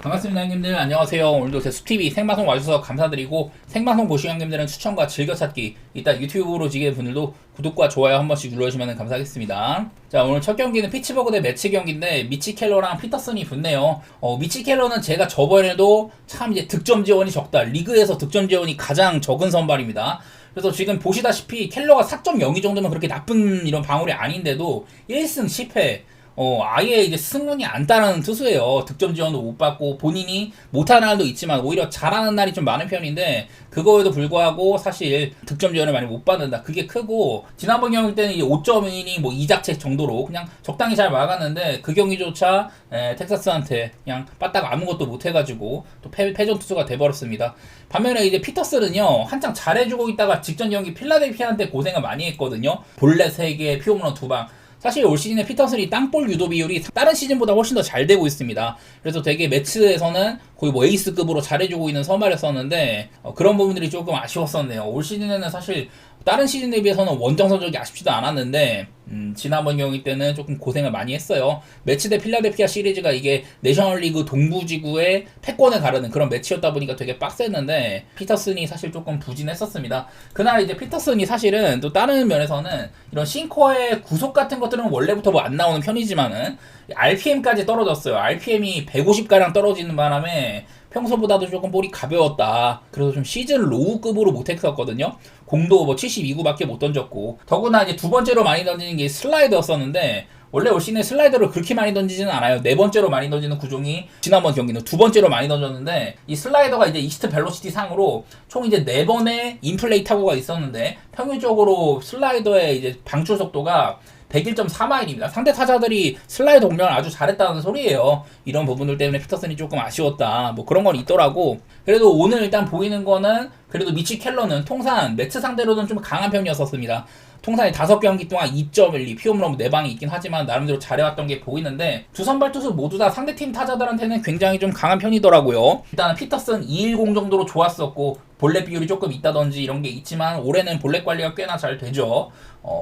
반갑습니다 형님들, 안녕하세요. 오늘도 제 수TV 생방송 와주셔서 감사드리고, 생방송 보시는 형님들은 추천과 즐겨찾기, 이따 유튜브로 지게 분들도 구독과 좋아요 한 번씩 눌러주시면 감사하겠습니다. 자, 오늘 첫 경기는 피츠버그 대 매치 경기인데 미치 켈러랑 피터슨이 붙네요. 미치 켈러는 제가 저번에도 참 이제 득점 지원이 적다, 리그에서 득점 지원이 가장 적은 선발입니다. 그래서 지금 보시다시피 켈러가 4.02 정도면 그렇게 나쁜 이런 방울이 아닌데도 1승 10패, 아예 이제 승운이 안 따르는 투수예요. 득점 지원도 못 받고, 본인이 못하는 날도 있지만 오히려 잘하는 날이 좀 많은 편인데, 그거에도 불구하고 사실 득점 지원을 많이 못 받는다. 그게 크고, 지난번 경기 때는 이제 5.2이닝 뭐 2작책 정도로 그냥 적당히 잘 막았는데, 그 경기조차 텍사스한테 그냥 빠딱 아무것도 못 해가지고 또 패전 투수가 돼버렸습니다. 반면에 이제 피터슨은요, 한창 잘해주고 있다가 직전 경기 필라델피아한테 고생을 많이 했거든요. 볼넷 3개, 피홈런 2방. 사실 올 시즌에 피터슨이 땅볼 유도 비율이 다른 시즌보다 훨씬 더 잘 되고 있습니다. 그래서 되게 매치에서는 거의 뭐 에이스급으로 잘해주고 있는 선발이었었는데, 그런 부분들이 조금 아쉬웠었네요. 올 시즌에는 사실 다른 시즌에 비해서는 원정 성적이 아쉽지도 않았는데, 지난번 경기 때는 조금 고생을 많이 했어요. 매치 대 필라델피아 시리즈가 이게 내셔널리그 동부지구의 패권을 가르는 그런 매치였다 보니까 되게 빡셌는데, 피터슨이 사실 조금 부진했었습니다. 그날 이제 피터슨이 사실은 또 다른 면에서는 이런 싱커의 구속 같은 것들은 원래부터 뭐 안 나오는 편이지만은 RPM까지 떨어졌어요. RPM이 150가량 떨어지는 바람에 평소보다도 조금 볼이 가벼웠다. 그래서 좀 시즌 로우급으로 못했었거든요. 공도 뭐 72구밖에 못 던졌고, 더구나 이제 두 번째로 많이 던지는 게 슬라이더였었는데, 원래 올 시즌에 슬라이더를 그렇게 많이 던지지는 않아요. 네 번째로 많이 던지는 구종이 지난번 경기는 두 번째로 많이 던졌는데, 이 슬라이더가 이제 이스트 벨로시티 상으로 총 이제 4번의 인플레이 타구가 있었는데, 평균적으로 슬라이더의 이제 방출 속도가 101.4마일입니다. 상대 타자들이 슬라이더 공략을 아주 잘했다는 소리예요. 이런 부분들 때문에 피터슨이 조금 아쉬웠다, 뭐 그런 건 있더라고. 그래도 오늘 일단 보이는 거는, 그래도 미치 켈러는 통산 매치 상대로는 좀 강한 편이었었습니다. 통산에 5경기 동안 2.12, 피홈런 4방이 있긴 하지만 나름대로 잘해왔던 게 보이는데, 두 선발 투수 모두 다 상대팀 타자들한테는 굉장히 좀 강한 편이더라고요. 일단은 피터슨 210 정도로 좋았었고, 볼넷 비율이 조금 있다든지 이런 게 있지만 올해는 볼넷 관리가 꽤나 잘 되죠.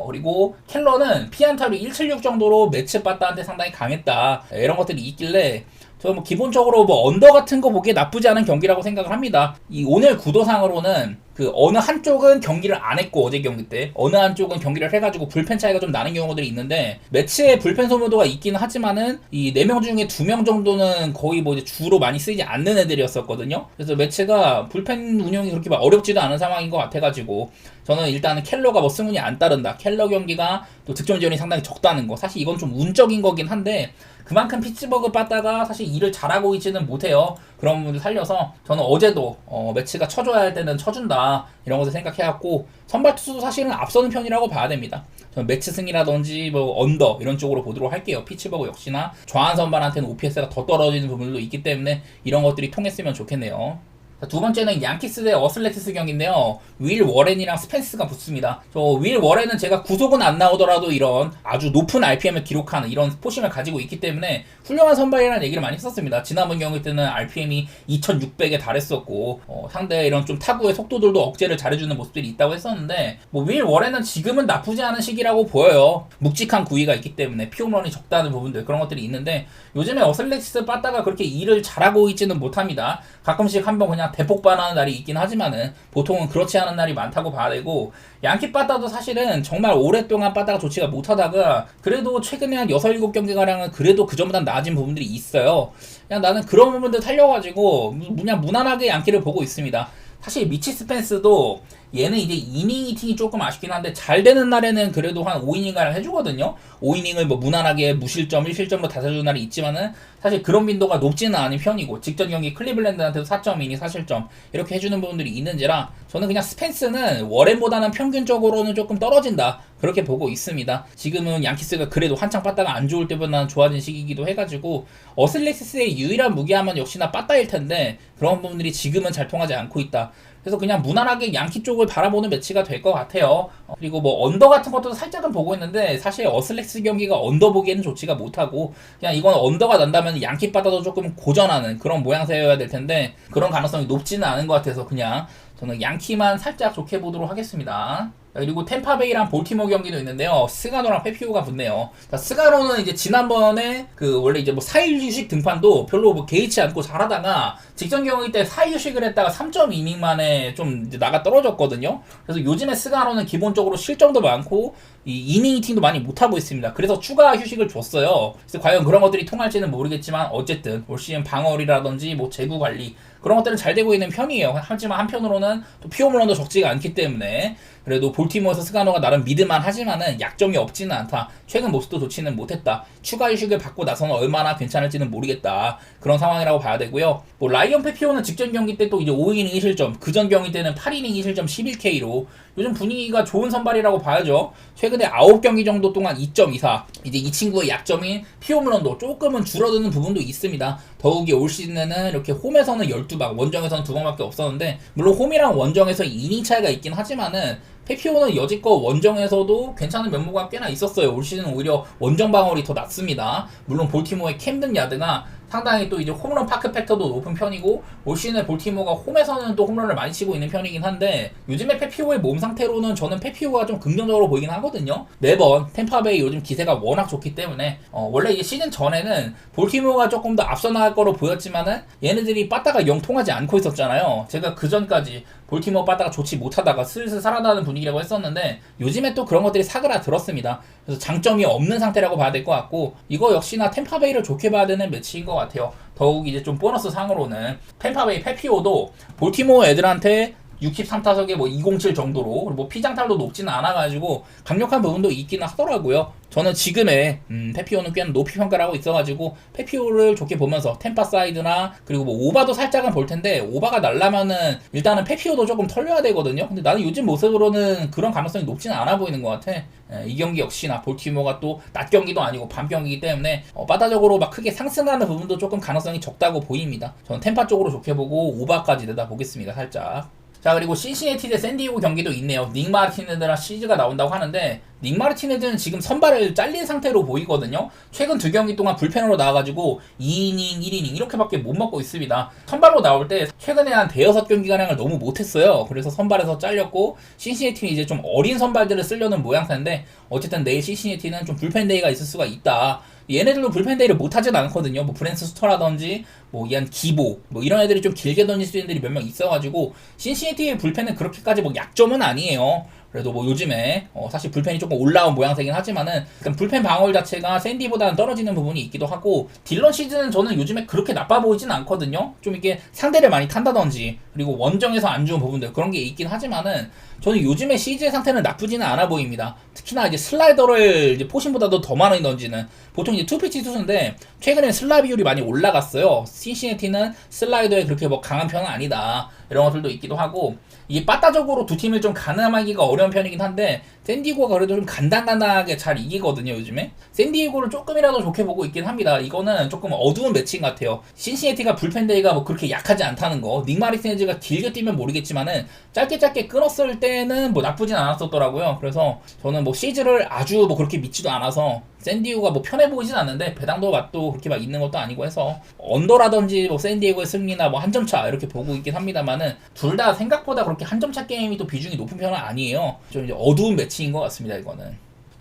그리고 켈러는 피안타율이 176 정도로 매치 바타한테 상당히 강했다, 이런 것들이 있길래 저 뭐 기본적으로 뭐 언더 같은 거 보기에 나쁘지 않은 경기라고 생각을 합니다. 이 오늘 구도상으로는 그 어느 한쪽은 경기를 안 했고, 어제 경기 때 어느 한쪽은 경기를 해가지고 불펜 차이가 좀 나는 경우들이 있는데, 매치에 불펜 소모도가 있긴 하지만은 이 4명 중에 2명 정도는 거의 뭐 이제 주로 많이 쓰이지 않는 애들이었었거든요. 그래서 매치가 불펜 운영이 그렇게 막 어렵지도 않은 상황인 것 같아가지고, 저는 일단은 켈러가 뭐 승운이 안 따른다, 켈러 경기가 또 득점 지원이 상당히 적다는 거, 사실 이건 좀 운적인 거긴 한데, 그만큼 피츠버그 빠따가 사실 일을 잘하고 있지는 못해요. 그런 부분을 살려서 저는 어제도 매치가 쳐줘야 할 때는 쳐준다, 이런 것을 생각해갖고, 선발 투수도 사실은 앞서는 편이라고 봐야 됩니다. 저는 매치 승이라든지 뭐 언더 이런 쪽으로 보도록 할게요. 피츠버그 역시나 좌한 선발한테는 OPS가 더 떨어지는 부분도 있기 때문에 이런 것들이 통했으면 좋겠네요. 두 번째는 양키스 대 어슬레티스 경기인데요. 윌 워렌이랑 스펜스가 붙습니다. 저 윌 워렌은 제가 구속은 안 나오더라도 이런 아주 높은 RPM을 기록하는 이런 포심을 가지고 있기 때문에 훌륭한 선발이라는 얘기를 많이 했었습니다. 지난번 경기 때는 RPM이 2600에 달했었고, 상대 이런 좀 타구의 속도들도 억제를 잘해주는 모습들이 있다고 했었는데, 뭐 윌 워렌은 지금은 나쁘지 않은 시기라고 보여요. 묵직한 구위가 있기 때문에 피홈런이 적다는 부분들, 그런 것들이 있는데, 요즘에 어슬레티스 빠따가 그렇게 일을 잘하고 있지는 못합니다. 가끔씩 한번 그냥 대폭발하는 날이 있긴 하지만은 보통은 그렇지 않은 날이 많다고 봐야 되고, 양키 빠따도 사실은 정말 오랫동안 빠따가 좋지가 못하다가 그래도 최근에 한 6, 7경기가량은 그래도 그전보단 나아진 부분들이 있어요. 그냥 나는 그런 부분들 살려가지고 그냥 무난하게 양키를 보고 있습니다. 사실 미치 스펜스도 얘는 이제 이닝 히팅이 조금 아쉽긴 한데, 잘 되는 날에는 그래도 한 5이닝가량 해주거든요. 5이닝을 뭐 무난하게 무실점, 1실점으로 다 해주는 날이 있지만은 사실 그런 빈도가 높지는 않은 편이고, 직전 경기 클리블랜드한테도 4.2이닝 4실점 이렇게 해주는 부분들이 있는지라, 저는 그냥 스펜스는 워렌보다는 평균적으로는 조금 떨어진다, 그렇게 보고 있습니다. 지금은 양키스가 그래도 한창 빠따가 안 좋을 때보다는 좋아진 시기이기도 해가지고, 어슬레티스의 유일한 무기함은 역시나 빠따일 텐데 그런 부분들이 지금은 잘 통하지 않고 있다. 그래서 그냥 무난하게 양키 쪽을 바라보는 매치가 될 것 같아요. 그리고 뭐 언더 같은 것도 살짝은 보고 있는데, 사실 어슬렉스 경기가 언더 보기에는 좋지가 못하고, 그냥 이건 언더가 난다면 양키 바다도 조금 고전하는 그런 모양새여야 될 텐데, 그런 가능성이 높지는 않은 것 같아서 그냥 저는 양키만 살짝 좋게 보도록 하겠습니다. 그리고 템파베이랑 볼티모 경기도 있는데요. 스가노랑 페피오가 붙네요. 자, 스가노는 이제 지난번에 원래 이제 뭐 4일 휴식 등판도 별로 뭐 개의치 않고 잘하다가 직전 경기 때 4일 휴식을 했다가 3.2이닝 만에 좀 이제 나가 떨어졌거든요. 그래서 요즘에 스가노는 기본적으로 실점도 많고 이 이닝 히팅도 많이 못하고 있습니다. 그래서 추가 휴식을 줬어요. 그래서 과연 그런 것들이 통할지는 모르겠지만 어쨌든 올 시즌 방어율이라든지 뭐 제구 관리 그런 것들은 잘 되고 있는 편이에요. 하지만 한편으로는 또 피홈런도 적지가 않기 때문에 그래도 볼티모어에서 스가노가 나름 믿을만 하지만은 약점이 없지는 않다. 최근 모습도 좋지는 못했다. 추가 휴식을 받고 나서는 얼마나 괜찮을지는 모르겠다. 그런 상황이라고 봐야 되고요. 뭐 라이언 페피오는 직전 경기 때 또 이제 5이닝 1실점, 그전 경기 때는 8이닝 2실점 11K로 요즘 분위기가 좋은 선발이라고 봐야죠. 최근에 9경기 정도 동안 2.24. 이제 이 친구의 약점인 피홈런도 조금은 줄어드는 부분도 있습니다. 더욱이 올 시즌에는 이렇게 홈에서는 12방, 원정에서는 2방밖에 없었는데 물론 홈이랑 원정에서 2이닝 차이가 있긴 하지만은 페피오는 여지껏 원정에서도 괜찮은 면모가 꽤나 있었어요. 올 시즌은 오히려 원정 방어율이 더 낮습니다. 물론 볼티모어의 캠든 야드가 상당히 또 이제 홈런 파크 팩터도 높은 편이고 올 시즌에 볼티모어가 홈에서는 또 홈런을 많이 치고 있는 편이긴 한데 요즘에 페피오의 몸 상태로는 저는 페피오가 좀 긍정적으로 보이긴 하거든요. 매번 템파베이 요즘 기세가 워낙 좋기 때문에 원래 이제 시즌 전에는 볼티모어가 조금 더 앞서 나갈 거로 보였지만은 얘네들이 빠따가 영 통하지 않고 있었잖아요. 제가 그 전까지 볼티모어 빠따가 좋지 못하다가 슬슬 살아나는 분위기라고 했었는데 요즘에 또 그런 것들이 사그라들었습니다. 그래서 장점이 없는 상태라고 봐야 될 것 같고 이거 역시나 템파베이를 좋게 봐야 되는 매치인 것 같아요. 더욱 이제 좀 보너스 상으로는 템파베이 페피오도 볼티모어 애들한테 63타석에 뭐 207 정도로 뭐 피장탈도 높지는 않아가지고 강력한 부분도 있기는 하더라고요. 저는 지금의 페피오는 꽤나 높이 평가를 하고 있어가지고 페피오를 좋게 보면서 템파 사이드나 그리고 뭐 오바도 살짝은 볼 텐데 오바가 날라면은 일단은 페피오도 조금 털려야 되거든요. 근데 나는 요즘 모습으로는 그런 가능성이 높지는 않아 보이는 것 같아. 이 경기 역시나 볼티모어가 또 낮 경기도 아니고 밤 경기이기 때문에 바다적으로 막 크게 상승하는 부분도 조금 가능성이 적다고 보입니다. 저는 템파 쪽으로 좋게 보고 오바까지 내다 보겠습니다. 살짝. 자, 그리고 신시내티 대 샌디에고 경기도 있네요. 닉 마르티네즈랑 시즈가 나온다고 하는데 닉 마르티네즈는 지금 선발을 잘린 상태로 보이거든요. 최근 2경기 동안 불펜으로 나와가지고 2이닝, 1이닝 이렇게밖에 못 먹고 있습니다. 선발로 나올 때 최근에 한 대여섯 경기가량을 너무 못했어요. 그래서 선발에서 잘렸고 신시내티는 이제 좀 어린 선발들을 쓰려는 모양새인데 어쨌든 내일 신시내티는 좀 불펜 데이가 있을 수가 있다. 얘네들도 불펜 데이를 못하진 않거든요. 뭐 브랜스 스터라든지 뭐 이한 기보 뭐 이런 애들이 좀 길게 던질 수 있는 애들이 몇 명 있어가지고 신시내티의 불펜은 그렇게까지 뭐 약점은 아니에요. 그래도 뭐 요즘에 사실 불펜이 조금 올라온 모양새긴 하지만은 일단 불펜 방어율 자체가 샌디보다는 떨어지는 부분이 있기도 하고 딜런 시즌은 저는 요즘에 그렇게 나빠 보이진 않거든요. 좀 이게 상대를 많이 탄다든지 그리고 원정에서 안 좋은 부분들 그런 게 있긴 하지만은 저는 요즘에 시즈의 상태는 나쁘지는 않아 보입니다. 특히나 이제 슬라이더를 이제 포신보다도 더 많이 던지는 보통 이제 투피치 투수인데 최근에 슬라 비율이 많이 올라갔어요. 신시내티는 슬라이더에 그렇게 뭐 강한 편은 아니다. 이런 것들도 있기도 하고 이게 빠따적으로 두 팀을 좀 가늠하기가 어려운 편이긴 한데 샌디에고가 그래도 좀 간당간당하게 잘 이기거든요. 요즘에 샌디에고를 조금이라도 좋게 보고 있긴 합니다. 이거는 조금 어두운 매치인 것 같아요. 신시내티가 불펜 데이가 뭐 그렇게 약하지 않다는 거 닉 마르티네즈가 길게 뛰면 모르겠지만은 짧게 끊었을 때는 뭐 나쁘진 않았었더라고요. 그래서 저는 뭐 시즈를 아주 뭐 그렇게 믿지도 않아서 샌디에고가 뭐 편해 보이진 않는데 배당도 맛도 그렇게 막 있는 것도 아니고 해서 언더라든지 뭐 샌디에고의 승리나 뭐 한 점 차 이렇게 보고 있긴 합니다만은 둘 다 생각보다 그렇게 한 점 차 게임이 또 비중이 높은 편은 아니에요. 좀 이제 어두운 매치인 것 같습니다. 이거는.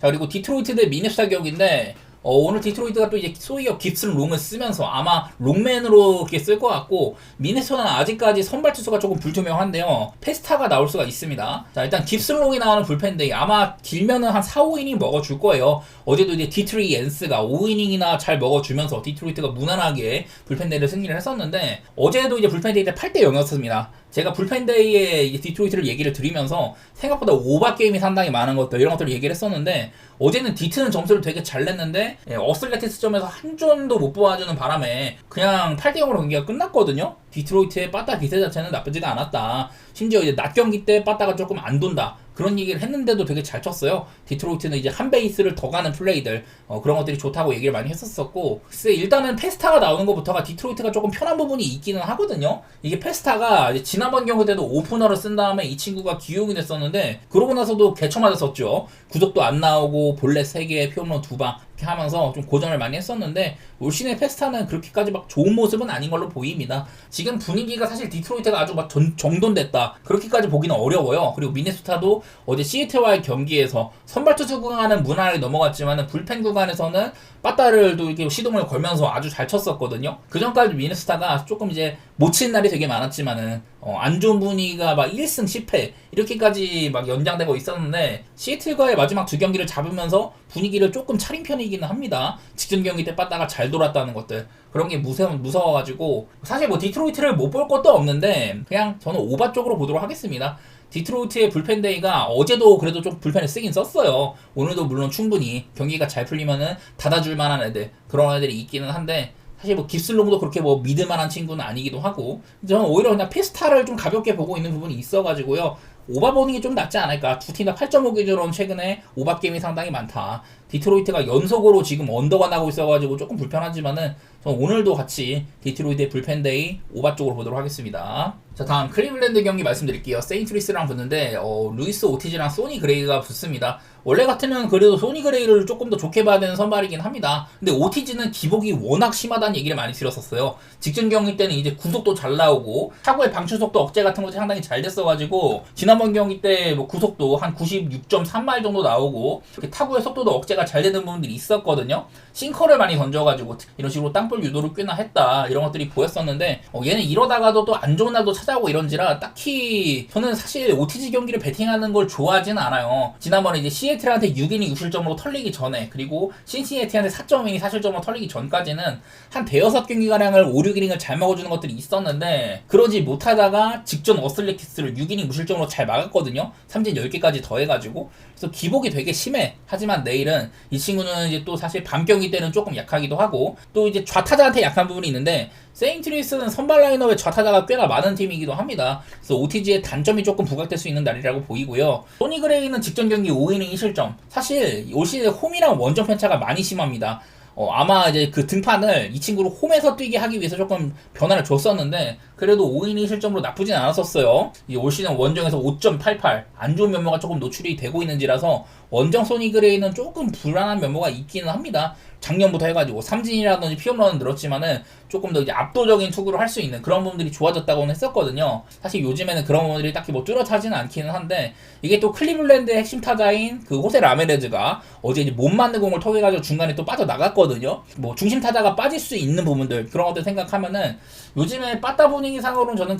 자, 그리고 디트로이트 대 미네소타 격인데 오늘 디트로이트가 또 이제 소위업 깁슨 롱을 쓰면서 아마 롱맨으로 그렇게 쓸 것 같고 미네소타는 아직까지 선발 투수가 조금 불투명한데요. 페스타가 나올 수가 있습니다. 자, 일단 깁슨 롱이 나오는 불펜데이 아마 길면은 한 4, 5이닝 먹어줄 거예요. 어제도 이제 디트리 엔스가 5이닝이나 잘 먹어주면서 디트로이트가 무난하게 불펜데이를 승리를 했었는데 어제도 이제 불펜데이 때 8대 0이었습니다. 제가 불펜데이의 디트로이트를 얘기를 드리면서 생각보다 오바 게임이 상당히 많은 것들 이런 것들을 얘기를 했었는데 어제는 디트는 점수를 되게 잘 냈는데 어슬레티스 점에서 한 점도 못 뽑아주는 바람에 그냥 8대 0으로 경기가 끝났거든요. 디트로이트의 빠따 기세 자체는 나쁘지가 않았다. 심지어 이제 낮 경기 때 빠따가 조금 안 돈다. 그런 얘기를 했는데도 되게 잘 쳤어요. 디트로이트는 이제 한 베이스를 더 가는 플레이들 그런 것들이 좋다고 얘기를 많이 했었었고, 글쎄 일단은 페스타가 나오는 것부터가 디트로이트가 조금 편한 부분이 있기는 하거든요. 이게 페스타가 이제 지난번 경기 때도 오프너를 쓴 다음에 이 친구가 기용이 됐었는데, 그러고 나서도 개쳐 맞았었죠. 구속도 안 나오고 볼넷 3개, 피홈런 2방 이렇게 하면서 좀 고전을 많이 했었는데, 올 시즌의 페스타는 그렇게까지 막 좋은 모습은 아닌 걸로 보입니다. 지금 분위기가 사실 디트로이트가 아주 막 정돈됐다 그렇게까지 보기는 어려워요. 그리고 미네소타도 어제 시애틀와의 경기에서 선발 투수 구간은 무난하게 넘어갔지만 불펜 구간에서는 빠따를도 이렇게 시동을 걸면서 아주 잘 쳤었거든요. 그 전까지 미네소타가 조금 이제 못 치는 날이 되게 많았지만은 안 좋은 분위기가 막 1승 10패 이렇게까지 막 연장되고 있었는데, 시애틀과의 마지막 두 경기를 잡으면서 분위기를 조금 차린 편이기는 합니다. 직전 경기 때 빠따가 잘 돌았다는 것들, 그런 게 무서워가지고 사실 뭐 디트로이트를 못 볼 것도 없는데 그냥 저는 오바 쪽으로 보도록 하겠습니다. 디트로이트의 불펜데이가 어제도 그래도 좀 불펜을 쓰긴 썼어요. 오늘도 물론 충분히 경기가 잘 풀리면은 닫아줄 만한 애들, 그런 애들이 있기는 한데, 사실 뭐 깁슬롱도 그렇게 뭐 믿을만한 친구는 아니기도 하고, 저는 오히려 그냥 피스타를 좀 가볍게 보고 있는 부분이 있어가지고요. 오바 보는 게 좀 낫지 않을까. 두 팀 다 8.5 기준으로는 최근에 오바 게임이 상당히 많다. 디트로이트가 연속으로 지금 언더가 나고 있어가지고 조금 불편하지만은 저는 오늘도 같이 디트로이트의 불펜데이 오바 쪽으로 보도록 하겠습니다. 자, 다음 클리블랜드 경기 말씀드릴게요. 세인트루이스랑 붙는데 루이스 오티즈랑 소니 그레이가 붙습니다. 원래 같으면 그래도 소니 그레이를 조금 더 좋게 봐야 되는 선발이긴 합니다. 근데 오티즈는 기복이 워낙 심하다는 얘기를 많이 들었었어요. 직전 경기 때는 이제 구속도 잘 나오고 타구의 방출속도 억제 같은 것도 상당히 잘 됐어가지고, 지난번 경기 때 뭐 구속도 한 96.3마일 정도 나오고 이렇게 타구의 속도도 억제가 잘 되는 부분들이 있었거든요. 싱커를 많이 던져가지고 이런 식으로 땅볼 유도를 꽤나 했다 이런 것들이 보였었는데, 얘는 이러다가도 또 안 좋은 날도 찾아오고 이런지라 딱히 저는 사실 OTG 경기를 배팅하는 걸 좋아하지는 않아요. 지난번에 이제 시애틀한테 6이닝 6실점으로 털리기 전에, 그리고 신시애티한테 4.5이닝 4실점으로 털리기 전까지는 한 대여섯 경기가량을 5, 6이닝을 잘 먹어주는 것들이 있었는데, 그러지 못하다가 직전 어슬레티스를 6이닝 무실점으로 잘 막았거든요. 삼진 10개까지 더해가지고. 그래서 기복이 되게 심해. 하지만 내일은 이 친구는 이제 또 사실 밤 경기 때는 조금 약하기도 하고, 또 이제 좌타자한테 약한 부분이 있는데, 세인트루이스는 선발 라인업에 좌타자가 꽤나 많은 팀이기도 합니다. 그래서 OTG의 단점이 조금 부각될 수 있는 날이라고 보이고요. 소니 그레이는 직전 경기 5이닝 1실점. 사실 올 시즌 홈이랑 원정 편차가 많이 심합니다. 아마 이제 그 등판을 이 친구를 홈에서 뛰게 하기 위해서 조금 변화를 줬었는데, 그래도 5이닝 실점으로 나쁘진 않았었어요. 올 시즌 원정에서 5.88 안 좋은 면모가 조금 노출이 되고 있는지라서 원정 소니 그레이는 조금 불안한 면모가 있기는 합니다. 작년부터 해가지고 삼진이라든지 피홈런은 늘었지만은 조금 더 이제 압도적인 투구를 할 수 있는 그런 부분들이 좋아졌다고는 했었거든요. 사실 요즘에는 그런 부분들이 딱히 뭐 뚜렷하지는 않기는 한데, 이게 또 클리블랜드의 핵심 타자인 그 호세 라메레즈가 어제 이제 못 맞는 공을 통해가지고 중간에 또 빠져나갔거든요. 뭐 중심 타자가 빠질 수 있는 부분들, 그런 것들 생각하면은 요즘에 빠따 분위기상으로는 저는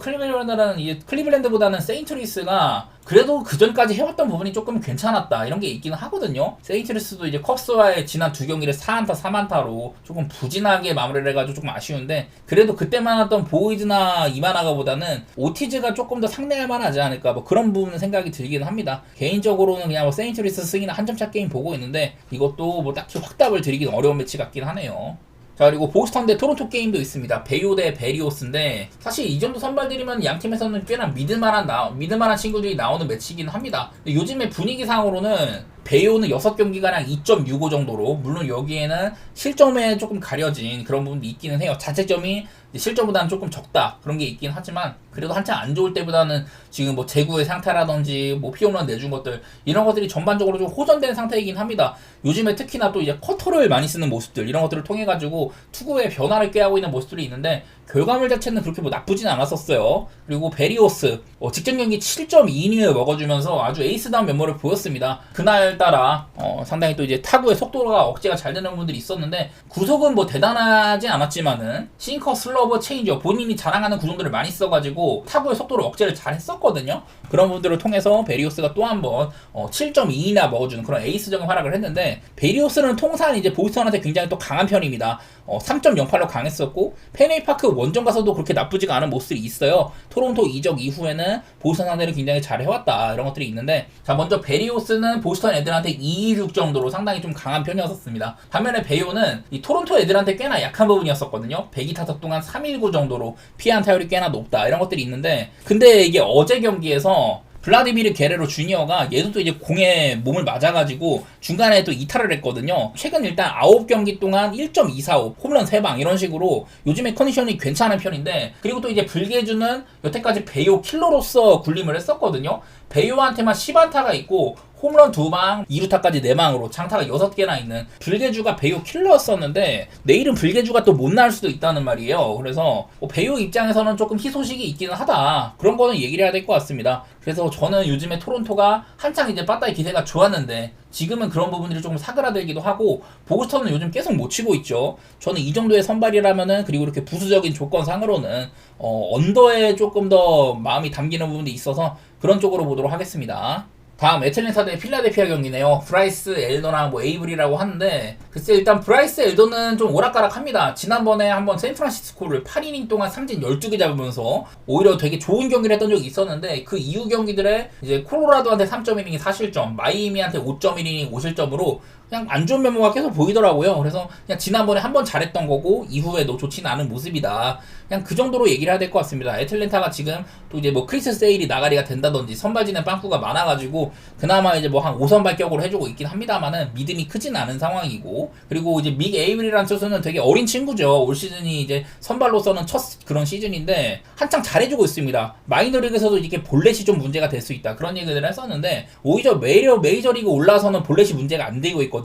클리블랜드보다는 세인트루이스가 그래도 그 전까지 해왔던 부분이 조금 괜찮았다 이런 게 있기는 하거든요. 세인트루이스도 이제 컵스와의 지난 두 경기를 4안타 3안타로 조금 부진하게 마무리를 해가지고 조금 아쉬운데, 그래도 그때만 했던 보이드나 이마나가보다는 오티즈가 조금 더 상대할 만하지 않을까, 뭐 그런 부분 생각이 들기는 합니다. 개인적으로는 그냥 뭐 세인트루이스 승이나 한 점 차 게임 보고 있는데, 이것도 뭐 딱히 확답을 드리긴 어려운 매치 같긴 하네요. 자, 그리고 보스턴 대 토론토 게임도 있습니다. 베이오 대 베리오스인데, 사실 이 정도 선발들이면 양 팀에서는 꽤나 믿을만한 친구들이 나오는 매치이긴 합니다. 근데 요즘에 분위기상으로는 베이오는 6경기가량 2.65 정도로, 물론 여기에는 실점에 조금 가려진 그런 부분도 있기는 해요. 자책점이 실점보다는 조금 적다 그런 게 있긴 하지만, 그래도 한창 안 좋을 때보다는 지금 뭐 제구의 상태라든지 뭐 피홈런 내준 것들, 이런 것들이 전반적으로 좀 호전된 상태이긴 합니다. 요즘에 특히나 또 이제 커터를 많이 쓰는 모습들, 이런 것들을 통해 가지고 투구의 변화를 꾀하고 있는 모습들이 있는데, 결과물 자체는 그렇게 뭐 나쁘진 않았었어요. 그리고 베리오스 직전 경기 7.2이닝을 먹어주면서 아주 에이스다운 면모를 보였습니다. 그날따라 상당히 또 이제 타구의 속도가 억제가 잘 되는 부분들이 있었는데, 구속은 뭐 대단하지 않았지만은 싱커, 슬러버, 체인저 본인이 자랑하는 구종들을 많이 써가지고 타구의 속도를 억제를 잘 했었거든요. 그런 부분들을 통해서 베리오스가 또 한번 7.2이나 먹어주는 그런 에이스적인 활약을 했는데, 베리오스는 통산 이제 보스턴한테 굉장히 또 강한 편입니다. 3.08로 강했었고, 페네이파크 원정 가서도 그렇게 나쁘지가 않은 모습들이 있어요. 토론토 이적 이후에는 보스턴 상대를 굉장히 잘 해왔다 이런 것들이 있는데, 자, 먼저 베리오스는 보스턴 애들한테 2-6 정도로 상당히 좀 강한 편이었었습니다. 반면에 베이오는 이 토론토 애들한테 꽤나 약한 부분이었었거든요. 102타석 동안 319 정도로 피안타율이 꽤나 높다 이런 것들이 있는데, 근데 이게 어제 경기에서 블라디미르 게레로 주니어가 얘도 또 이제 공에 몸을 맞아가지고 중간에 또 이탈을 했거든요. 최근 일단 9경기 동안 1.245 홈런 3방 이런 식으로 요즘에 컨디션이 괜찮은 편인데, 그리고 또 이제 불개주는 여태까지 베이오 킬러로서 군림을 했었거든요. 베이오한테만 10안타가 있고 홈런 2방, 2루타까지 4방으로 장타가 6개나 있는 불개주가 베이오 킬러였었는데, 내일은 불개주가 또 못 나올 수도 있다는 말이에요. 그래서 베이오 입장에서는 조금 희소식이 있기는 하다, 그런 거는 얘기를 해야 될 것 같습니다. 그래서 저는 요즘에 토론토가 한창 이제 빠따의 기세가 좋았는데 지금은 그런 부분들이 조금 사그라들기도 하고, 보스턴은 요즘 계속 못 치고 있죠. 저는 이 정도의 선발이라면은, 그리고 이렇게 부수적인 조건상으로는 언더에 조금 더 마음이 담기는 부분이 있어서 그런 쪽으로 보도록 하겠습니다. 다음 애틀랜타 대 필라델피아 경기네요. 브라이스 엘더랑 뭐 에이블이라고 하는데, 글쎄 일단 브라이스 엘더는 좀 오락가락합니다. 지난번에 한번 샌프란시스코를 8이닝 동안 삼진 12개 잡으면서 오히려 되게 좋은 경기를 했던 적이 있었는데, 그 이후 경기들에 이제 콜로라도한테 3.1이닝 4실점, 마이애미한테 5.1이닝 5실점으로 그냥 안 좋은 면모가 계속 보이더라고요. 그래서 그냥 지난번에 한번 잘했던 거고 이후에도 좋지는 않은 모습이다, 그냥 그 정도로 얘기를 해야 될 것 같습니다. 애틀랜타가 지금 또 이제 뭐 크리스 세일이 나가리가 된다든지 선발진의 빵꾸가 많아가지고 그나마 이제 뭐 한 5선발 격으로 해주고 있긴 합니다만은 믿음이 크진 않은 상황이고, 그리고 이제 믹 에이블이라는 투수는 되게 어린 친구죠. 올 시즌이 이제 선발로서는 첫 그런 시즌인데 한창 잘해주고 있습니다. 마이너리그에서도 이렇게 볼넷이 좀 문제가 될 수 있다, 그런 얘기들을 했었는데 오히려 메이저리그 올라서는 볼넷이 문제가 안 되고 있거든요.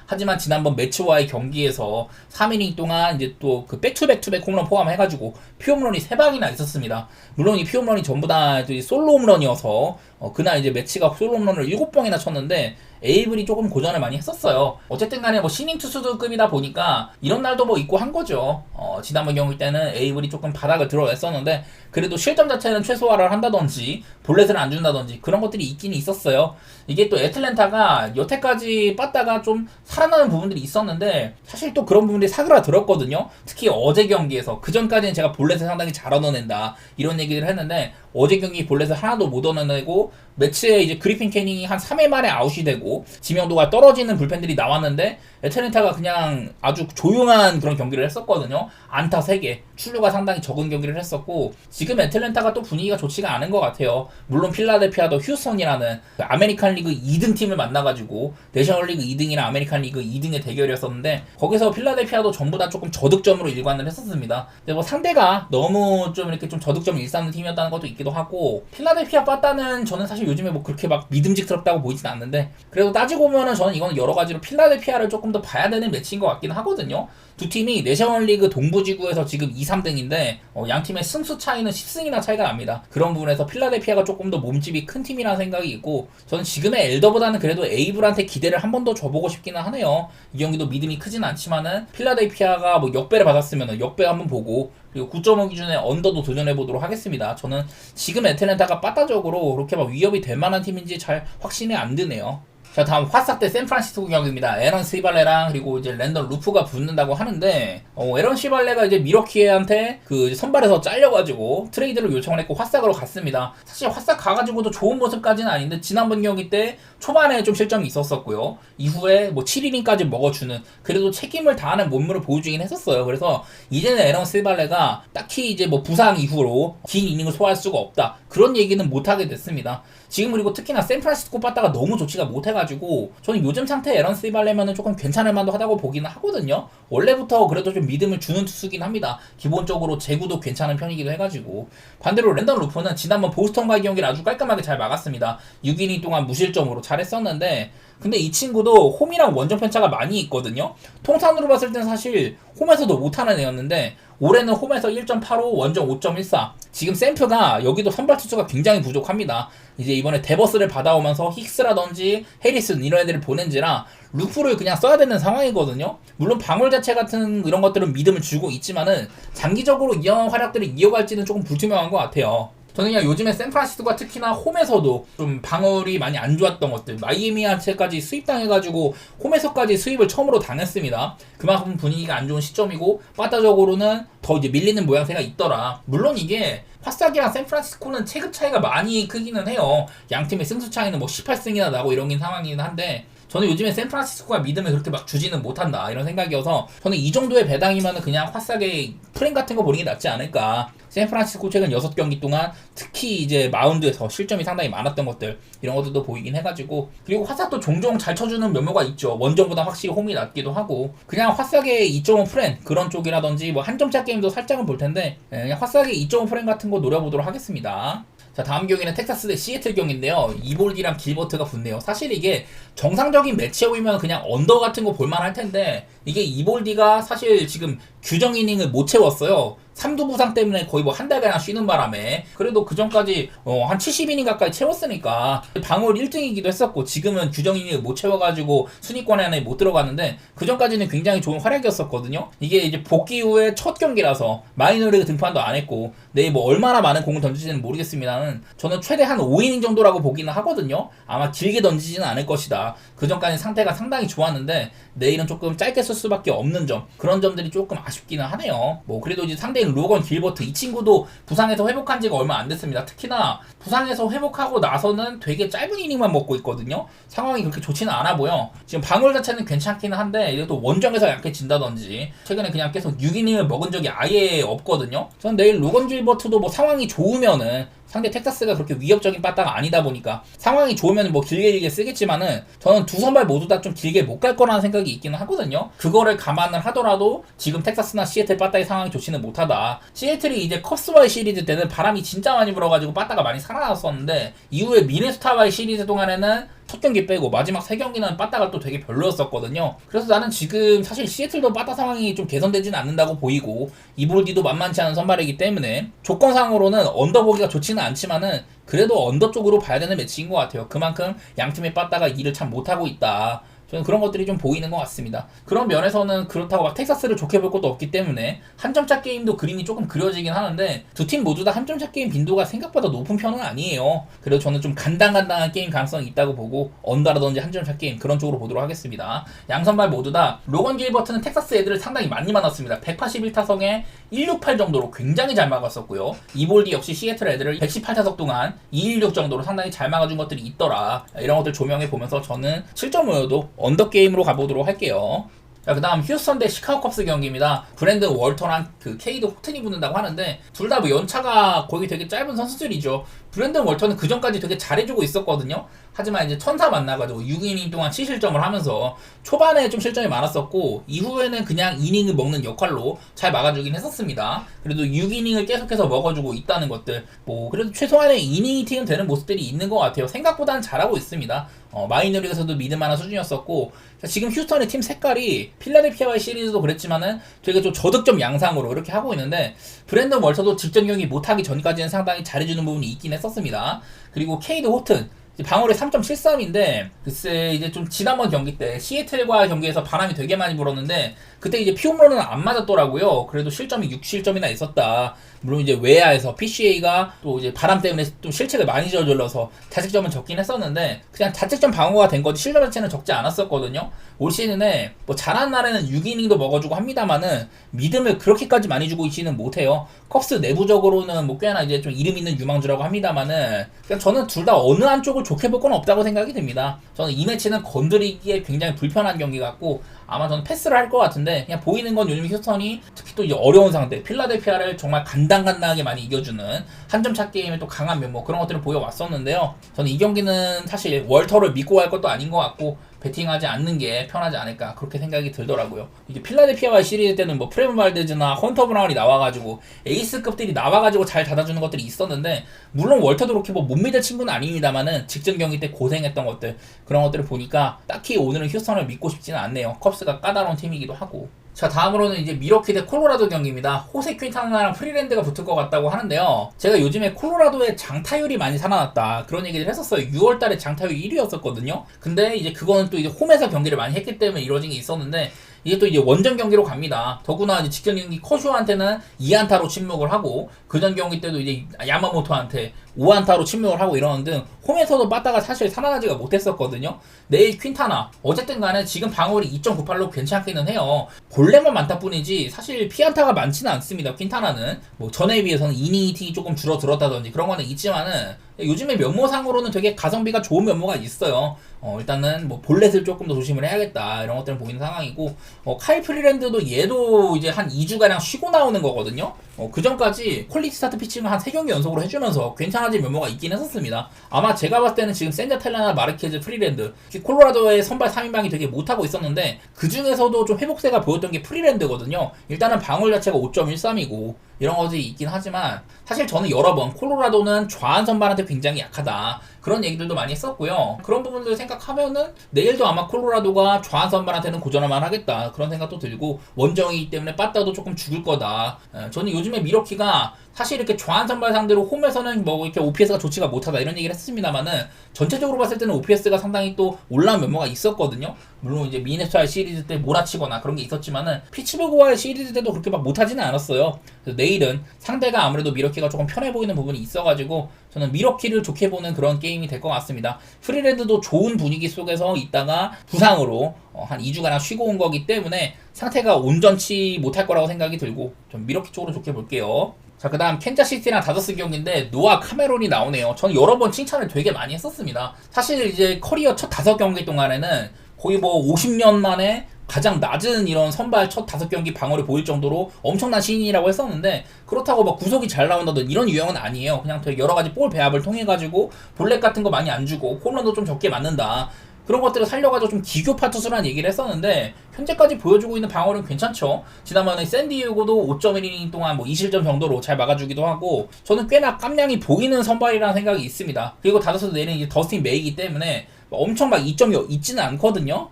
하지만 지난번 매츠와의 경기에서 3이닝 동안 이제 또 그 백투백투백 홈런 포함해가지고 피홈런이 3방이나 있었습니다. 물론 이 피홈런이 전부 다 솔로 홈런이어서 그날 이제 매치가 솔로 홈런을 7번이나 쳤는데 에이블이 조금 고전을 많이 했었어요. 어쨌든 간에 뭐 신인 투수급이다 보니까 이런 날도 뭐 있고 한 거죠. 지난번 경기 때는 에이블이 조금 바닥을 드러냈었는데 그래도 실점 자체는 최소화를 한다든지 볼넷을 안 준다든지 그런 것들이 있긴 있었어요. 이게 또 애틀랜타가 여태까지 빠따가 좀 살아나는 부분들이 있었는데 사실 또 그런 부분들이 사그라들었거든요. 특히 어제 경기에서, 그 전까지는 제가 볼넷을 상당히 잘 얻어낸다 이런 얘기를 했는데 어제 경기 볼넷을 하나도 못 얻어내고 매치에 이제 그리핀 캐닝이 한 3회 만에 아웃이 되고 지명도가 떨어지는 불펜들이 나왔는데 애틀랜타가 그냥 아주 조용한 그런 경기를 했었거든요. 안타 3개, 출루가 상당히 적은 경기를 했었고, 지금 애틀랜타가 또 분위기가 좋지가 않은 것 같아요. 물론 필라델피아도 휴스턴이라는 그 아메리칸 리그 2등 팀을 만나가지고 내셔널리그 2등이랑 아메리칸 리그 2등의 대결이었었는데 거기서 필라델피아도 전부 다 조금 저득점으로 일관을 했었습니다. 근데 뭐 상대가 너무 좀 이렇게 좀 저득점을 일삼는 팀이었다는 것도 있기도 하고, 필라델피아 빠따는 저는 사실 요즘에 뭐 그렇게 막 믿음직스럽다고 보이진 않는데 그래도 따지고 보면은 저는 이거는 여러 가지로 필라델피아를 조금 더 봐야 되는 매치인 것 같긴 하거든요. 두 팀이 내셔널리그 동부지구에서 지금 2, 3등인데 양 팀의 승수 차이는 10승이나 차이가 납니다. 그런 부분에서 필라델피아가 조금 더 몸집이 큰 팀이라는 생각이 있고, 저는 지금의 엘더보다는 그래도 에이블한테 기대를 한 번 더 줘보고 싶기는 하네요. 이 경기도 믿음이 크진 않지만은 필라델피아가 뭐 역배를 받았으면 역배 한번 보고, 그리고 9.5 기준에 언더도 도전해보도록 하겠습니다. 저는 지금 애틀랜타가 빠따적으로 그렇게 막 위협이 될 만한 팀인지 잘 확신이 안 드네요. 자, 다음 화싹 대 샌프란시스코 경기입니다. 에런 시발레랑 그리고 이제 랜던 루프가 붙는다고 하는데 에런 시발레가 이제 미러키한테 그 선발에서 잘려가지고 트레이드를 요청을 했고 화싹으로 갔습니다. 사실 화싹 가가지고도 좋은 모습까지는 아닌데 지난번 경기 때 초반에 좀 실점이 있었었고요. 이후에 뭐 7이닝까지 먹어주는 그래도 책임을 다하는 몸물을 보여주긴 했었어요. 그래서 이제는 에런 시발레가 딱히 이제 뭐 부상 이후로 긴 이닝을 소화할 수가 없다, 그런 얘기는 못하게 됐습니다. 지금 그리고 특히나 샌프란시스코 빠따가 너무 좋지가 못해가지고 저는 요즘 상태 에런 시발레면은 조금 괜찮을 만도 하다고 보기는 하거든요. 원래부터 그래도 좀 믿음을 주는 투수긴 합니다. 기본적으로 제구도 괜찮은 편이기도 해가지고. 반대로 랜던 루프는 지난번 보스턴과의 경기를 아주 깔끔하게 잘 막았습니다. 6이닝 동안 무실점으로 잘했었는데 근데 이 친구도 홈이랑 원정 편차가 많이 있거든요. 통산으로 봤을 땐 사실 홈에서도 못하는 애였는데 올해는 홈에서 1.85, 원정 5.14. 지금 샘프가 여기도 선발 투수가 굉장히 부족합니다. 이제 이번에 데버스를 받아오면서 힉스라든지 해리슨 이런 애들을 보낸지라 루프를 그냥 써야 되는 상황이거든요. 물론 방울 자체 같은 이런 것들은 믿음을 주고 있지만은 장기적으로 이런 활약들을 이어갈지는 조금 불투명한 것 같아요. 저는 그냥 요즘에 샌프란시스코가 특히나 홈에서도 좀 방어율이 많이 안 좋았던 것들, 마이애미한테까지 수입당해가지고 홈에서까지 수입을 처음으로 당했습니다. 그만큼 분위기가 안 좋은 시점이고 빠따적으로는 더 이제 밀리는 모양새가 있더라. 물론 이게 화싹이랑 샌프란시스코는 체급 차이가 많이 크기는 해요. 양 팀의 승수 차이는 뭐 18승이나 나고 이런 상황이긴 한데 저는 요즘에 샌프란시스코가 믿음을 그렇게 막 주지는 못한다 이런 생각이어서 저는 이 정도의 배당이면은 그냥 화싸게 프랭 같은 거 보는 게 낫지 않을까. 샌프란시스코 최근 6경기 동안 특히 이제 마운드에서 실점이 상당히 많았던 것들 이런 것들도 보이긴 해가지고, 그리고 화싸도 종종 잘 쳐주는 면모가 있죠. 원정보다 확실히 홈이 낮기도 하고, 그냥 화싸게 2.5 프랭 그런 쪽이라든지 뭐 한 점차 게임도 살짝은 볼 텐데 그냥 화싸게 2.5 프랭 같은 거 노려보도록 하겠습니다. 자, 다음 경기는 텍사스 대 시애틀 경기인데요. 이볼디랑 길버트가 붙네요. 사실 이게 정상적인 매치업이면 그냥 언더 같은 거 볼만할 텐데, 이게 이볼디가 사실 지금 규정 이닝을 못 채웠어요. 3두 부상 때문에 거의 뭐 한 달가량 쉬는 바람에. 그래도 그 전까지 한 70이닝 가까이 채웠으니까 방울 1등이기도 했었고, 지금은 규정 이닝을 못 채워가지고 순위권 안에 못 들어갔는데 그 전까지는 굉장히 좋은 활약이었었거든요. 이게 이제 복귀 후에 첫 경기라서 마이너리그 등판도 안 했고 내일 뭐 얼마나 많은 공을 던질지는 모르겠습니다만 저는 최대 한 5이닝 정도라고 보기는 하거든요. 아마 길게 던지지는 않을 것이다. 그 전까지 상태가 상당히 좋았는데 내일은 조금 짧게 쓸 수밖에 없는 점, 그런 점들이 조금 아쉽기는 하네요. 뭐 그래도 이제 상대인 로건 길버트, 이 친구도 부상에서 회복한 지가 얼마 안 됐습니다. 특히나 부상에서 회복하고 나서는 되게 짧은 이닝만 먹고 있거든요. 상황이 그렇게 좋지는 않아 보여. 지금 방울 자체는 괜찮기는 한데 이것도 원정에서 약해진다든지 최근에 그냥 계속 6이닝을 먹은 적이 아예 없거든요. 저는 내일 로건 길버트도 뭐 상황이 좋으면은, 상대 텍사스가 그렇게 위협적인 빠따가 아니다 보니까 상황이 좋으면 뭐 길게 쓰겠지만은 저는 두 선발 모두 다 좀 길게 못 갈 거라는 생각이 있기는 하거든요. 그거를 감안을 하더라도 지금 텍사스나 시애틀 빠따의 상황이 좋지는 못하다. 시애틀이 이제 컵스와의 시리즈 때는 바람이 진짜 많이 불어가지고 빠따가 많이 살아났었는데 이후에 미네소타와의 시리즈 동안에는 첫 경기 빼고 마지막 3경기는 빠따가 또 되게 별로였었거든요. 그래서 나는 지금 사실 시애틀도 빠따 상황이 좀 개선되지는 않는다고 보이고 이볼디도 만만치 않은 선발이기 때문에 조건상으로는 언더 보기가 좋지는 않지만은 그래도 언더 쪽으로 봐야 되는 매치인 것 같아요. 그만큼 양팀의 빠따가 일을 참 못하고 있다. 저는 그런 것들이 좀 보이는 것 같습니다. 그런 면에서는 그렇다고 막 텍사스를 좋게 볼 것도 없기 때문에 한 점차 게임도 그림이 조금 그려지긴 하는데 두 팀 모두 다 한 점차 게임 빈도가 생각보다 높은 편은 아니에요. 그래도 저는 좀 간당간당한 게임 가능성이 있다고 보고 언더라든지 한 점차 게임 그런 쪽으로 보도록 하겠습니다. 양선발 모두 다 로건 길버트는 텍사스 애들을 상당히 많이 만났습니다. 181타석에 168 정도로 굉장히 잘 막았었고요. 이볼디 역시 시애틀 애들을 118타석 동안 216 정도로 상당히 잘 막아준 것들이 있더라. 이런 것들 조명해 보면서 저는 7.5여도 언더 게임으로 가보도록 할게요. 자, 그 다음 휴스턴 대 시카고 컵스 경기입니다. 브랜든 월터랑 그 케이드 호튼이 붙는다고 하는데 둘 다 뭐 연차가 거의 되게 짧은 선수들이죠. 브랜든 월터는 그 전까지 되게 잘해주고 있었거든요. 하지만 이제 천사 만나가지고 6이닝 동안 7실점을 하면서 초반에 좀 실점이 많았었고 이후에는 그냥 이닝을 먹는 역할로 잘 막아주긴 했었습니다. 그래도 6이닝을 계속해서 먹어주고 있다는 것들, 뭐 그래도 최소한의 이닝 히팅은 되는 모습들이 있는 것 같아요. 생각보다는 잘하고 있습니다. 마이너리그에서도 믿을만한 수준이었었고, 지금 휴스턴의 팀 색깔이 필라델피아와의 시리즈도 그랬지만은 되게 좀 저득점 양상으로 이렇게 하고 있는데 브랜든 월터도 직전 경기 못하기 전까지는 상당히 잘해주는 부분이 있긴 했었습니다. 그리고 케이드 호튼 방어율이 3.73인데 글쎄 이제 좀 지난번 경기 때 시애틀과 경기에서 바람이 되게 많이 불었는데 그때 이제 피홈런은 안 맞았더라고요. 그래도 실점이 6실점이나 있었다. 물론 이제 외야에서 PCA가 또 이제 바람 때문에 좀 실책을 많이 저질러서 자책점은 적긴 했었는데 그냥 자책점 방어가 된 거지 실점 자체는 적지 않았었거든요. 올 시즌에 뭐 잘한 날에는 6이닝도 먹어주고 합니다만은 믿음을 그렇게까지 많이 주고 있지는 못해요. 컵스 내부적으로는 뭐 꽤나 이제 좀 이름 있는 유망주라고 합니다만은 그냥 저는 둘 다 어느 한쪽을 좋게 볼 건 없다고 생각이 듭니다. 저는 이 매치는 건드리기에 굉장히 불편한 경기 같고 아마 저는 패스를 할 것 같은데 그냥 보이는 건 요즘 휴스턴이 특히 또 이제 어려운 상대 필라델피아를 정말 간당간당하게 많이 이겨주는 한 점차 게임에 또 강한 면모 그런 것들을 보여왔었는데요. 저는 이 경기는 사실 월터를 믿고 갈 것도 아닌 것 같고 배팅하지 않는 게 편하지 않을까 그렇게 생각이 들더라고요. 이게 필라델피아와 시리즈 때는 뭐 프레모 발데즈나 헌터 브라운이 나와가지고 에이스급들이 나와가지고 잘 닫아주는 것들이 있었는데 물론 월터도 그렇게 뭐 못 믿을 친구는 아닙니다만은 직전 경기 때 고생했던 것들 그런 것들을 보니까 딱히 오늘은 휴스턴을 믿고 싶지는 않네요. 컵스가 까다로운 팀이기도 하고. 자, 다음으로는 이제 미러키 대 콜로라도 경기입니다. 호세 퀸타나랑 프리랜드가 붙을 것 같다고 하는데요. 제가 요즘에 콜로라도의 장타율이 많이 살아났다 그런 얘기를 했었어요. 6월달에 장타율 1위였었거든요. 근데 이제 그거는 또 이제 홈에서 경기를 많이 했기 때문에 이루어진 게 있었는데 이게 또 이제 원정 경기로 갑니다. 더구나 이제 직전 경기 커쇼한테는 2안타로 침묵을 하고 그전 경기 때도 이제 야마모토한테 5안타로 침묵을 하고 이러는 등 홈에서도 빠따가 사실 살아나지가 못했었거든요. 내일 퀸타나 어쨌든 간에 지금 방어율이 2.98로 괜찮기는 해요. 볼넷만 많다 뿐이지 사실 피안타가 많지는 않습니다. 퀸타나는 뭐 전에 비해서는 이닝 히팅이 조금 줄어들었다든지 그런 거는 있지만은 요즘에 면모상으로는 되게 가성비가 좋은 면모가 있어요. 일단은 뭐 볼넷을 조금 더 조심을 해야겠다 이런 것들은 보이는 상황이고, 카일 프리랜드도 얘도 이제 한 2주가량 쉬고 나오는 거거든요. 그 전까지 퀄리티 스타트 피칭을 한 3경기 연속으로 해주면서 괜찮아진 면모가 있긴 했었습니다. 아마 제가 봤을 때는 지금 센자텔라나 마르케즈, 프리랜드, 콜로라도의 선발 3인방이 되게 못하고 있었는데 그 중에서도 좀 회복세가 보였던 게 프리랜드거든요. 일단은 방울 자체가 5.13이고 이런 것들이 있긴 하지만, 사실 저는 여러 번 콜로라도는 좌한 선발한테 굉장히 약하다 그런 얘기들도 많이 했었고요. 그런 부분들 생각하면은 내일도 아마 콜로라도가 좌한 선발한테는 고전할만 하겠다 그런 생각도 들고, 원정이기 때문에 빠따도 조금 죽을 거다. 저는 요즘에 미러키가 사실 이렇게 좌한 선발 상대로 홈에서는 뭐 이렇게 OPS가 좋지가 못하다 이런 얘기를 했습니다만은, 전체적으로 봤을 때는 OPS가 상당히 또 올라온 면모가 있었거든요. 물론 이제 미네소타 시리즈 때 몰아치거나 그런 게 있었지만은 피츠버그와의 시리즈 때도 그렇게 막 못하지는 않았어요. 그래서 내일은 상대가 아무래도 미러키가 조금 편해 보이는 부분이 있어가지고 저는 미러키를 좋게 보는 그런 게임이 될 것 같습니다. 프리랜드도 좋은 분위기 속에서 있다가 부상으로 한 2주가량 쉬고 온 거기 때문에 상태가 온전치 못할 거라고 생각이 들고 좀 미러키 쪽으로 좋게 볼게요. 자, 그 다음 캔자시티랑 다저스 경기인데 노아 카메론이 나오네요. 저는 여러 번 칭찬을 되게 많이 했었습니다. 사실 이제 커리어 첫 5경기 동안에는 거의 뭐 50년 만에 가장 낮은 이런 선발 첫 5경기 방어를 보일 정도로 엄청난 신인이라고 했었는데, 그렇다고 막 구속이 잘 나온다든 이런 유형은 아니에요. 그냥 되게 여러 가지 볼 배합을 통해 가지고 볼넷 같은 거 많이 안 주고 홈런도 좀 적게 맞는다, 그런 것들을 살려가지고 좀 기교파 투수라는 얘기를 했었는데, 현재까지 보여주고 있는 방어는 괜찮죠. 지난번에 샌디에고도 5.1이닝 동안 뭐 2실점 정도로 잘 막아주기도 하고, 저는 꽤나 깜냥이 보이는 선발이라는 생각이 있습니다. 그리고 다저스도 내일은 이제 더스틴 메이기 때문에 엄청 막 이점이 있지는 않거든요.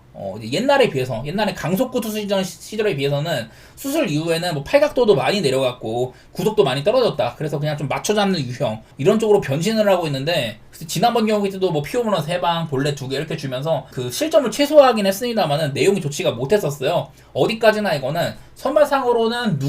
옛날에 비해서, 옛날에 강속구 투수 시절에 비해서는 수술 이후에는 뭐 팔각도도 많이 내려갔고 구속도 많이 떨어졌다. 그래서 그냥 좀 맞춰 잡는 유형 이런 쪽으로 변신을 하고 있는데, 지난번 경기 때도 뭐 피홈런 3방, 볼넷 2개 이렇게 주면서 그 실점을 최소화하긴 했습니다만은 내용이 좋지가 못했었어요. 어디까지나 이거는 선발상으로는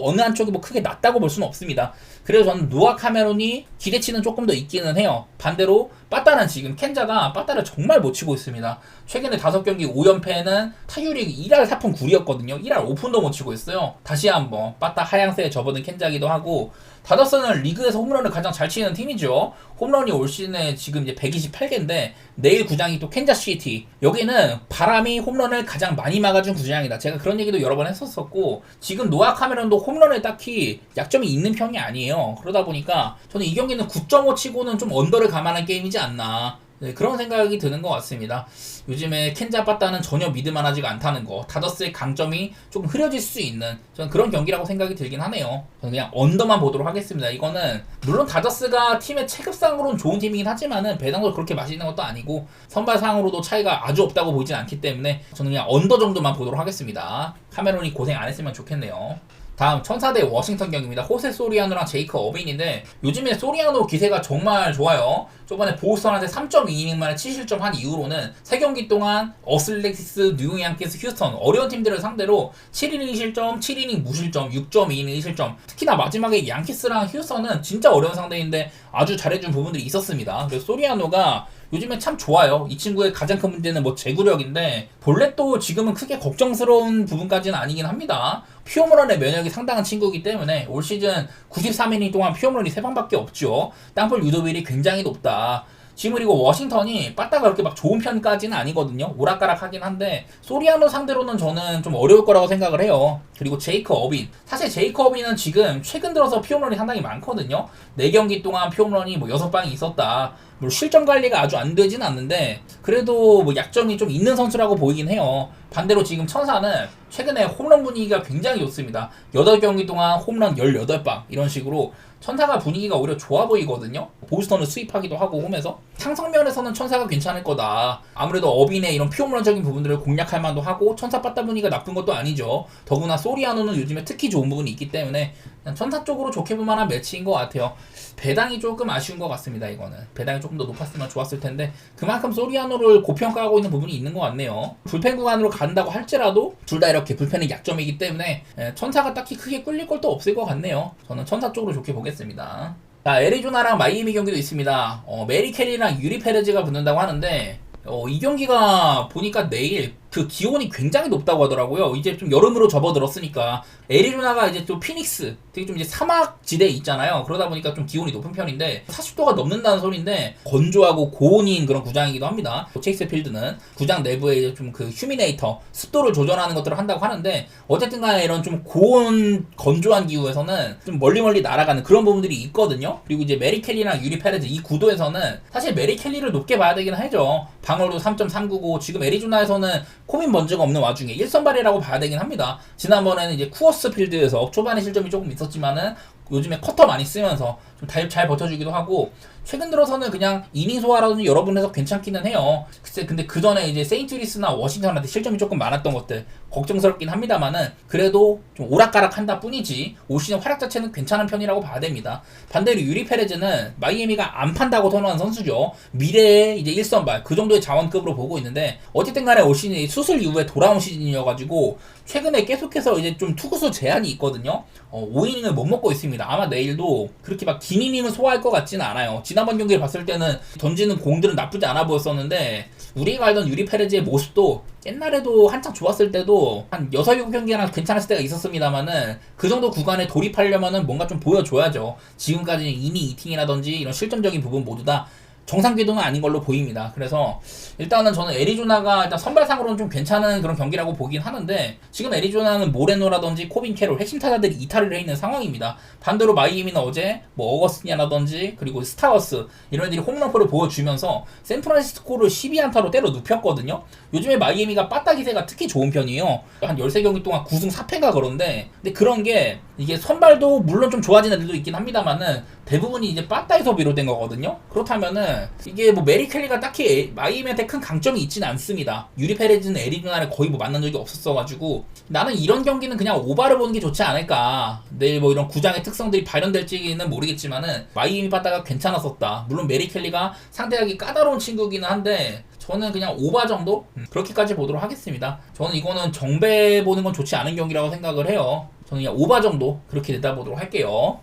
어느 한쪽이 뭐 크게 낫다고 볼 수는 없습니다. 그래서 저는 노아 카메론이 기대치는 조금 더 있기는 해요. 반대로 빠따는 지금 켄자가 빠따를 정말 못 치고 있습니다. 최근에 5경기 5연패는 타율이 1할 4푼 9리였거든요. 1할 5푼도 못 치고 있어요. 다시 한번 빠따 하향세에 접어든 켄자기도 하고, 다저스는 리그에서 홈런을 가장 잘 치는 팀이죠. 홈런이 올 시즌에 지금 이제 128개인데 내일 구장이 또 캔자시티, 여기는 바람이 홈런을 가장 많이 막아준 구장이다. 제가 그런 얘기도 여러 번 했었었고, 지금 노아 카메론도 홈런에 딱히 약점이 있는 편이 아니에요. 그러다 보니까 저는 이 경기는 9.5 치고는 좀 언더를 감안한 게임이지 않나, 네, 그런 생각이 드는 것 같습니다. 요즘에 켄자 빠따는 전혀 믿을만하지가 않다는 거, 다저스의 강점이 조금 흐려질 수 있는 저는 그런 경기라고 생각이 들긴 하네요. 저는 그냥 언더만 보도록 하겠습니다. 이거는 물론 다저스가 팀의 체급상으로는 좋은 팀이긴 하지만은 배당도 그렇게 맛있는 것도 아니고 선발상으로도 차이가 아주 없다고 보이진 않기 때문에 저는 그냥 언더 정도만 보도록 하겠습니다. 카메론이 고생 안 했으면 좋겠네요. 다음 천사 대 워싱턴 경기입니다. 호세 소리아노랑 제이크 어빈인데, 요즘에 소리아노 기세가 정말 좋아요. 저번에 보스턴한테 3.2이닝 만에 7실점 한 이후로는 3경기 동안 어슬렉시스, 뉴욕 양키스, 휴스턴 어려운 팀들을 상대로 7이닝 실점, 7이닝 무실점, 6.2이닝 실점, 특히나 마지막에 양키스랑 휴스턴은 진짜 어려운 상대인데 아주 잘해준 부분들이 있었습니다. 그래서 소리아노가 요즘에 참 좋아요. 이 친구의 가장 큰 문제는 뭐 제구력인데, 볼넷도 지금은 크게 걱정스러운 부분까지는 아니긴 합니다. 피홈런의 면역이 상당한 친구이기 때문에 올 시즌 93이닝 동안 피홈런이 3방밖에 없죠. 땅볼 유도율이 굉장히 높다. 지금 그리고 워싱턴이 빠따가 그렇게 막 좋은 편까지는 아니거든요. 오락가락하긴 한데 소리아노 상대로는 저는 좀 어려울 거라고 생각을 해요. 그리고 제이크 어빈, 사실 제이크 어빈은 지금 최근 들어서 피홈런이 상당히 많거든요. 4경기 동안 피홈런이 뭐 6방이 있었다. 물론 실점 관리가 아주 안 되진 않는데 그래도 뭐 약점이 좀 있는 선수라고 보이긴 해요. 반대로 지금 천사는 최근에 홈런 분위기가 굉장히 좋습니다. 8경기 동안 홈런 18방 이런 식으로 천사가 분위기가 오히려 좋아 보이거든요. 보스턴을 수입하기도 하고 홈에서 상성면에서는 천사가 괜찮을 거다. 아무래도 어빈의 이런 피홈런적인 부분들을 공략할 만도 하고 천사 빠따 분위기가 나쁜 것도 아니죠. 더구나 소리아노는 요즘에 특히 좋은 부분이 있기 때문에 천사 쪽으로 좋게 볼 만한 매치인 것 같아요. 배당이 조금 아쉬운 것 같습니다. 이거는 배당이 조금 더 높았으면 좋았을 텐데 그만큼 소리아노를 고평가하고 있는 부분이 있는 것 같네요. 불펜 구간으로 간다고 할지라도 둘 다 이렇게 불펜은 약점이기 때문에 천사가 딱히 크게 끌릴 것도 없을 것 같네요. 저는 천사 쪽으로 좋게 보겠습니다. 자, 애리조나랑 마이애미 경기도 있습니다. 메리 캐리랑 유리 페레즈가 붙는다고 하는데 이 경기가 보니까 내일 그 기온이 굉장히 높다고 하더라고요. 이제 좀 여름으로 접어들었으니까. 애리조나가 이제 또 피닉스, 되게 좀 이제 사막 지대에 있잖아요. 그러다 보니까 좀 기온이 높은 편인데 40도가 넘는다는 소리인데 건조하고 고온인 그런 구장이기도 합니다. 체이스 필드는 구장 내부에 좀 그 휴미네이터, 습도를 조절하는 것들을 한다고 하는데 어쨌든 간에 이런 좀 고온 건조한 기후에서는 좀 멀리 날아가는 그런 부분들이 있거든요. 그리고 이제 메리 켈리랑 유리 페레즈 이 구도에서는 사실 메리 켈리를 높게 봐야 되긴 하죠. 방어도 3.399, 지금 애리조나에서는 코민 먼지가 없는 와중에 1선발이라고 봐야 되긴 합니다. 지난번에는 이제 쿠어스 필드에서 초반에 실점이 조금 있었지만은 요즘에 커터 많이 쓰면서 좀 잘 버텨주기도 하고, 최근 들어서는 그냥 이닝 소화라든지 여러 분에서 괜찮기는 해요. 근데 그 전에 이제 세인트루이스나 워싱턴한테 실점이 조금 많았던 것들 걱정스럽긴 합니다만은 그래도 좀 오락가락 한다 뿐이지 올 시즌 활약 자체는 괜찮은 편이라고 봐야 됩니다. 반대로 유리 페레즈는 마이애미가 안 판다고 선언한 선수죠. 미래의 이제 1선발 그 정도의 자원급으로 보고 있는데 어쨌든 간에 올 시즌이 수술 이후에 돌아온 시즌이어가지고 최근에 계속해서 이제 좀 투구수 제한이 있거든요. 5이닝을 못 먹고 있습니다. 아마 내일도 그렇게 막 긴 이닝을 소화할 것 같지는 않아요. 지난번 경기를 봤을 때는 던지는 공들은 나쁘지 않아 보였었는데 우리가 알던 유리 페레즈의 모습도 옛날에도 한창 좋았을 때도 한 6, 7경기나 괜찮았을 때가 있었습니다만은 그 정도 구간에 돌입하려면은 뭔가 좀 보여줘야죠. 지금까지는 이닝 이팅이라든지 이런 실점적인 부분 모두 다 정상 궤도는 아닌 걸로 보입니다. 그래서 일단은 저는 애리조나가 일단 선발상으로는 좀 괜찮은 그런 경기라고 보긴 하는데 지금 애리조나는 모레노라든지 코빈 캐롤 핵심 타자들이 이탈을 해 있는 상황입니다. 반대로 마이애미는 어제 뭐 어거스티냐라든지 그리고 스타워스 이런 애들이 홈런포를 보여주면서 샌프란시스코를 12안타로 때려 눕혔거든요. 요즘에 마이애미가 빠따 기세가 특히 좋은 편이에요. 한 13경기 동안 9승 4패가 그런데 근데 그런 게 이게 선발도 물론 좀 좋아진 애들도 있긴 합니다만은 대부분이 이제 빠따에서 비롯된 거거든요. 그렇다면은 이게 뭐 메리 켈리가 딱히 마이애미한테 큰 강점이 있지는 않습니다. 유리 페레즈는 애리조나를 거의 뭐 만난 적이 없었어가지고 나는 이런 경기는 그냥 오바를 보는 게 좋지 않을까. 내일 뭐 이런 구장의 특성들이 발현될지는 모르겠지만은 마이애미 빠따가 괜찮았었다. 물론 메리 켈리가 상대하기 까다로운 친구기는 한데 저는 그냥 오바 정도? 그렇게까지 보도록 하겠습니다. 저는 이거는 정배 보는 건 좋지 않은 경기라고 생각을 해요. 저는 그냥 오바 정도 그렇게 내다보도록 할게요.